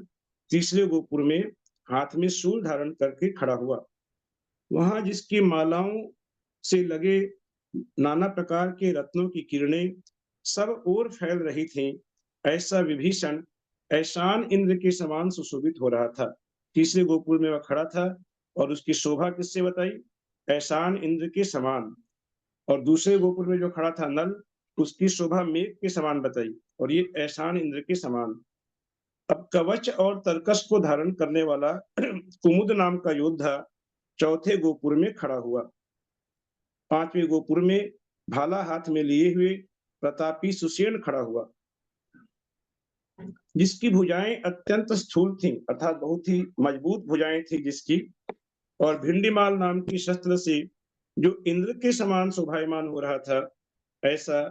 तीसरे गोपुर में हाथ में शूल धारण करके खड़ा हुआ। वहां जिसकी मालाओं से लगे नाना प्रकार के रत्नों की किरणें सब ओर फैल रही थीं, ऐसा विभीषण ऐशान इंद्र के समान सुशोभित हो रहा था। तीसरे गोपुर में वह खड़ा था और उसकी शोभा किससे बताई? ऐशान इंद्र के समान। और दूसरे गोपुर में जो खड़ा था नल, उसकी शोभा मेघ के समान बताई, और ये ऐशान इंद्र के समान। अब कवच और तरकस को धारण करने वाला कुमुद नाम का योद्धा चौथे गोपुर में खड़ा हुआ। 5वें गोपुर में भाला हाथ में लिए हुए प्रतापी सुसेन खड़ा हुआ, जिसकी भुजाएं अत्यंत स्थूल थीं, अर्थात बहुत ही मजबूत भुजाएं थी जिसकी, और भिंडीमाल नाम की शस्त्र से जो इंद्र के समान शोभायमान हो रहा था, ऐसा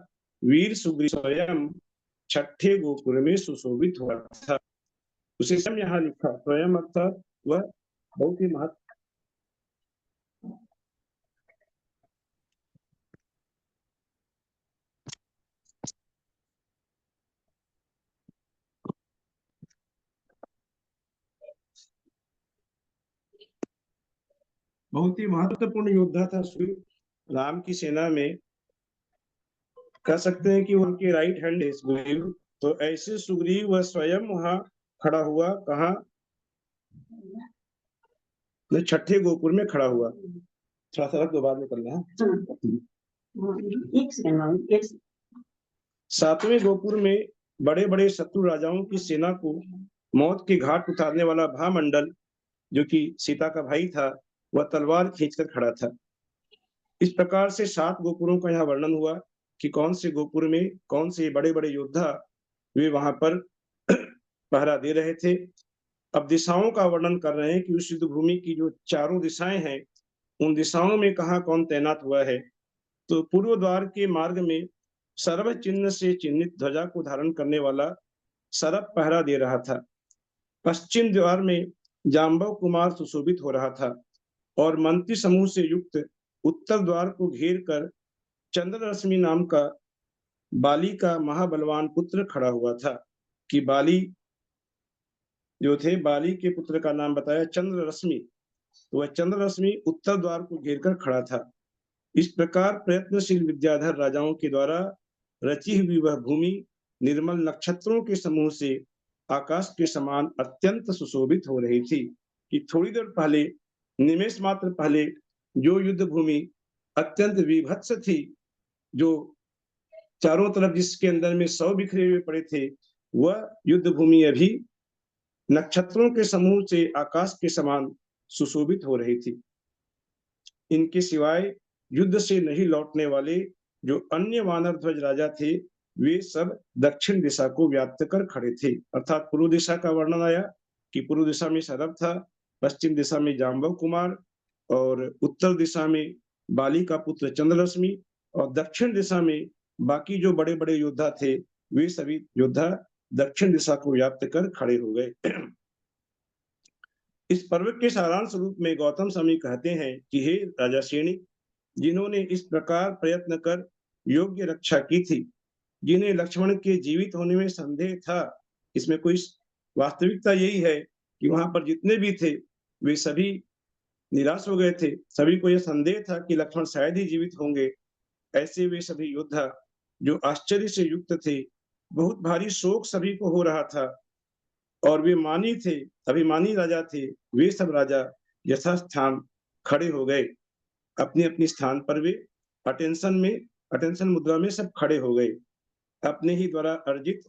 वीर सुग्रीव स्वयं 6ठे गोपुर में सुशोभित हुआ था। उसे स्वयं यहाँ लिखा, स्वयं अर्थात वह बहुत ही महत्वपूर्ण योद्धा था। राम की सेना में कह सकते हैं कि उनके राइट हैंड है सुग्रीव। तो ऐसे सुग्रीव वह स्वयं वहां खड़ा हुआ, कहाँ? 6ठे गोपुर में खड़ा हुआ। थोड़ा सा तो बाद में करना है। 7वें गोपुर में बड़े बड़े शत्रु राजाओं की सेना को मौत के घाट उतारने वाला भामंडल, जो कि सीता का भाई था, वह तलवार खींचकर खड़ा था। इस प्रकार से 7 गोपुरों का यहाँ वर्णन हुआ कि कौन से गोपुर में कौन से बड़े बड़े योद्धा वे वहां पर पहरा दे रहे थे। अब दिशाओं का वर्णन कर रहे हैं कि उस युद्ध भूमि की जो चारों दिशाएं हैं उन दिशाओं में कहाँ कौन तैनात हुआ है। तो पूर्व द्वार के मार्ग में सर्व चिन्ह से चिन्हित ध्वजा को धारण करने वाला सरब पहरा दे रहा था। पश्चिम द्वार में जाम्बव कुमार सुशोभित हो रहा था और मंत्री समूह से युक्त उत्तर द्वार को घेर कर चंद्र रश्मि नाम का बाली का महाबलवान पुत्र खड़ा हुआ था। कि बाली जो थे, बाली के पुत्र का नाम बताया चंद्र रश्मि, तो वह चंद्र रश्मि उत्तर द्वार को घेर कर खड़ा था। इस प्रकार प्रयत्नशील विद्याधर राजाओं के द्वारा रची हुई वह भूमि निर्मल नक्षत्रों के समूह से आकाश के समान अत्यंत सुशोभित हो रही थी। कि थोड़ी देर पहले, निमेष मात्र पहले जो युद्ध भूमि अत्यंत विभत्स थी, जो चारों तरफ जिसके अंदर में शव बिखरे हुए पड़े थे, वह युद्ध भूमि अभी नक्षत्रों के समूह से आकाश के समान सुशोभित हो रही थी। इनके सिवाय युद्ध से नहीं लौटने वाले जो अन्य वानर ध्वज राजा थे, वे सब दक्षिण दिशा को व्याप्त कर खड़े थे। अर्थात पूर्व दिशा का वर्णन आया कि पूर्व दिशा में सरब था, पश्चिम दिशा में जाम्बव कुमार, और उत्तर दिशा में बाली का पुत्र चंद्ररश्मि, और दक्षिण दिशा में बाकी जो बड़े बड़े योद्धा थे, वे सभी योद्धा दक्षिण दिशा को व्याप्त कर खड़े हो गए। इस पर्व के सारांश रूप में गौतम स्वामी कहते हैं कि हे राजा श्रेणी, जिन्होंने इस प्रकार प्रयत्न कर योग्य रक्षा की थी, जिन्हें लक्ष्मण के जीवित होने में संदेह था, इसमें कोई वास्तविकता यही है कि वहां पर जितने भी थे वे सभी निराश हो गए थे। सभी को यह संदेह था कि लक्ष्मण शायद ही जीवित होंगे। ऐसे वे सभी योद्धा जो आश्चर्य से युक्त थे, बहुत भारी शोक सभी को हो रहा था, और वे मानी थे, अभिमानी राजा थे, वे सब राजा यथास्थान खड़े हो गए। अपने अपने स्थान पर वे अटेंशन मुद्रा में सब खड़े हो गए। अपने ही द्वारा अर्जित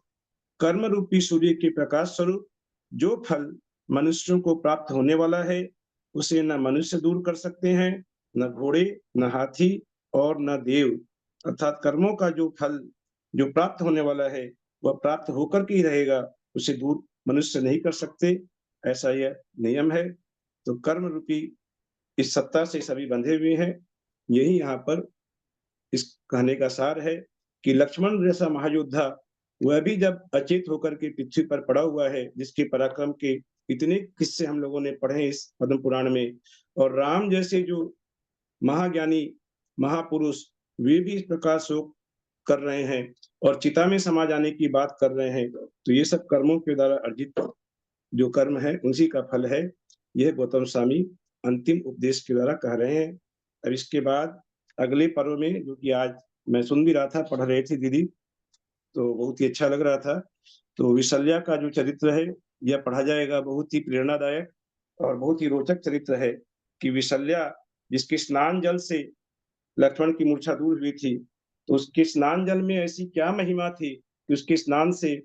कर्म रूपी सूर्य के प्रकाश स्वरूप जो फल मनुष्यों को प्राप्त होने वाला है, उसे न मनुष्य दूर कर सकते हैं, न घोड़े, न हाथी और न देव। अर्थात कर्मों का जो फल जो प्राप्त होने वाला है वह प्राप्त होकर के ही रहेगा, उसे दूर मनुष्य नहीं कर सकते, ऐसा यह नियम है। तो कर्म रूपी इस सत्ता से सभी बंधे हुए हैं। यही यहाँ पर इस कहने का सार है कि लक्ष्मण जैसा महायोद्धा वह भी जब अचेत होकर के पृथ्वी पर पड़ा हुआ है, जिसके पराक्रम के इतने किस्से हम लोगों ने पढ़े इस पद्म पुराण में, और राम जैसे जो महाज्ञानी महापुरुष वे भी इस प्रकार शोक कर रहे हैं और चिता में समा जाने की बात कर रहे हैं, तो ये सब कर्मों के द्वारा अर्जित जो कर्म है उसी का फल है। यह गौतम स्वामी अंतिम उपदेश के द्वारा कह रहे हैं। अब इसके बाद अगले पर्व में, जो कि आज मैं सुन भी रहा था, पढ़ रहे थे दीदी, तो बहुत ही अच्छा लग रहा था। तो विशल्या का जो चरित्र है यह पढ़ा जाएगा। बहुत ही प्रेरणादायक और बहुत ही रोचक चरित्र है कि विशल्या जिसके स्नान जल से लक्ष्मण की मूर्छा दूर हुई थी, तो उसके स्नान जल में ऐसी क्या महिमा थी कि उसके स्नान से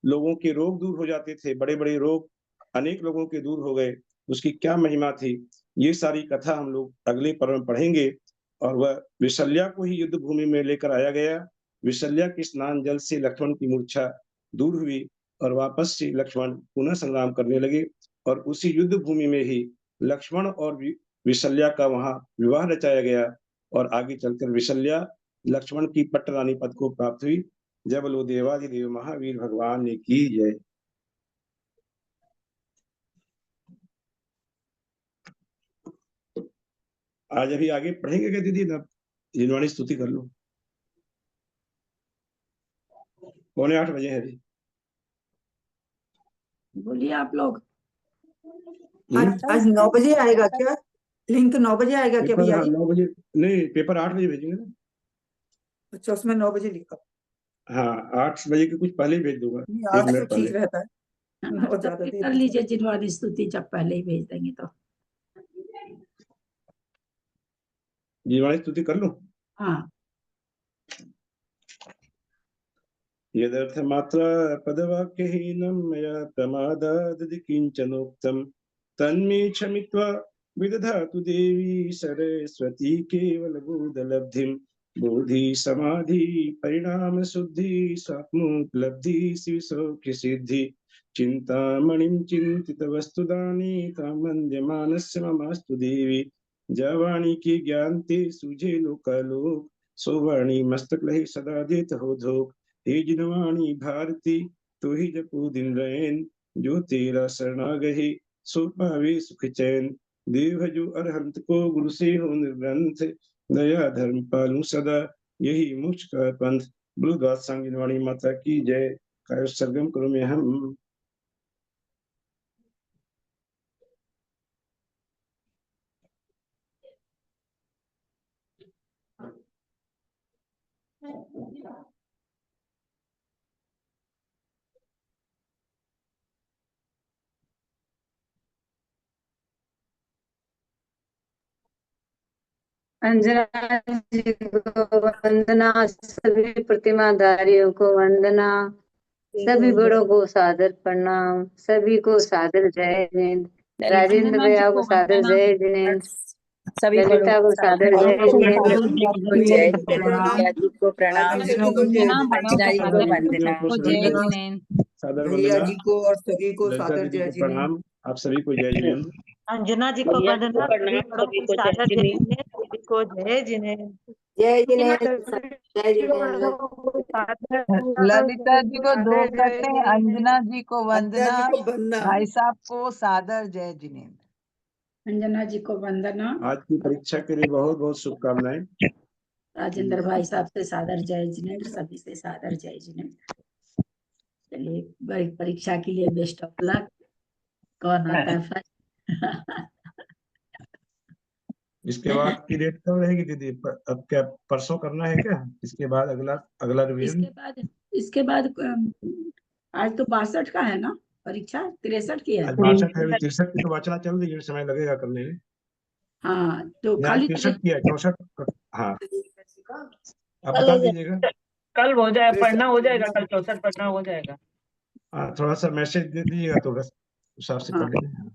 लोगों के रोग दूर हो जाते थे, बड़े बड़े रोग अनेक लोगों के दूर हो गए। उसकी क्या महिमा थी, ये सारी कथा हम लोग अगले पर्व में पढ़ेंगे। और वह विशल्या को ही युद्ध भूमि में लेकर आया गया। विशल्या के स्नान जल से लक्ष्मण की मूर्छा दूर हुई और वापस से लक्ष्मण पुनः संग्राम करने लगे, और उसी युद्ध भूमि में ही लक्ष्मण और विशल्या का वहां विवाह रचाया गया, और आगे चलकर विशल्या लक्ष्मण की पट्टरानी पद को प्राप्त हुई। जय बोलो देवाधिदेव महावीर भगवान ने की जय। आज अभी आगे पढ़ेंगे क्या दीदी? ना जिनवाणी स्तुति कर लो। 7:45 बजे है अभी। बोलिए आप लोग। आज 9 बजे आएगा क्या? लिंक 9 बजे आएगा क्या भैया जी? 9 बजे नहीं, पेपर 8 बजे भेजेंगे ना। अच्छा, उसमें 9 बजे लिखा। हाँ, 8 बजे के कुछ पहले ही भेज दूंगा, 1 आज तो मिनट पहले। ठीक रहता है, हाँ, ज्यादा देर कर लीजिए जिनवाणी स्तुति, जब पहले ही भेज देंगे तो। जिनवाणी स्तुति कर लो। हाँ, यदर्थमात्रा पदवाक्यहीनं मया प्रमादादधि किञ्चनोक्तं तन्मे क्षमित्वा विदधातु देवी सरस्वती केवलबोधलब्धिं। बोधि समाधि परिणाम शुद्धि स्वात्मोपलब्धि शिव सौख्य सिद्धि चिंतामणिं चिंतित वस्तुदानी तामन्यमानस्य ममास्तु देवी जवाणी की ज्ञानते सुझे लोकालोक सोवाणी मस्तक लहि सदा देत हो धोख हे जिनवाणी भारती तो ही जपो दिन रैन जो तेरा शरणागहि सो पावे सुख चैन देव जो अरहंत को गुरु से हो निर्ग्रंथ दया धर्म पालू सदा यही मोक्ष का पंथ बुलगात सांगिनवाणी माता की जय। काय सरगम करो में हम। अंजना जी को वंदना, सभी प्रतिमाधारियों को वंदना, सभी बड़ों को सादर प्रणाम, सभी को सादर जय जिनेन्द्र, राजेंद्र भैया को सादर जय जिनेन्द्र, ललिता को सादर जय जिनेन्द्र, जय जिनेन्द्र जी को प्रणाम, अंजना जी को वंदना, सादर भैया वंदना। जी को और सभी को ललिता सादर दीदी जय को जिनेन्द्र। प्रणाम। आप सभी को जय जिनेन्द्र। अंजना जी को भैया जी को वंदना, सभी प्रणाम, बड़ों सभी को को जय सादर जय जिनेन्द्र। जिनेन्द्र, सभी को जय जिनेन्द्र। जय जिनेन्द्र, जय जिनेन्द्र। ललिता जी को दो करते हैं, अंजना जी को अंजना वंदना, जी को वंदना। भाई साहब को सादर जय जिनेन्द्र। अंजना जी को वंदना, आज की परीक्षा के लिए बहुत बहुत शुभकामनाएं। राजेंद्र भाई साहब से सादर जय जिनेन्द्र, सभी से सादर जय जिनेन्द्र। चलिए, बड़ी परीक्षा के लिए बेस्ट ऑफ लक। कौन आता है फर्स्ट? इसके बाद की डेट कब रहेगी दीदी? अब क्या परसों करना है क्या? इसके बाद अगला अगला रिवीजन? इसके बाद आज तो 62 का है ना परीक्षा, 63 की है। आज 62 है, 63 की तो वाचना चल रही है, समय लगेगा करने में। हाँ, तो यहाँ खाली 63 की है, 64। हाँ, आप बता दीजिएगा। कल हो जाए, पढ़ना हो जाएगा, कल 64 पढ़ना हो जाएगा। हाँ, थोड़ा सा मैसेज दे दीजिएगा तो बस उस हिसाब से हाँ। कर लेंगे।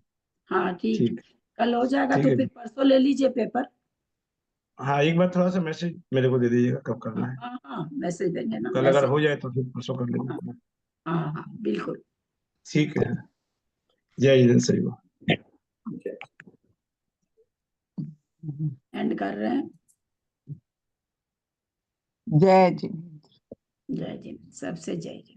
हाँ ठीक, ठीक कल हो जाएगा ठीक तो है। फिर परसों ले लीजिए पेपर। हाँ, एक बार थोड़ा सा मैसेज मेरे को दे दीजिएगा कब करना है। हाँ हाँ, मैसेज देंगे ना, कल अगर मैसेज। हो जाए तो फिर परसों कर लेंगे। हाँ हाँ बिल्कुल। ठीक है। जय हिंद सभी को। एंड कर रहे हैं। जय जिनेन्द्र। जय जिनेन्द्र, सबसे जय जिनेन्द्र।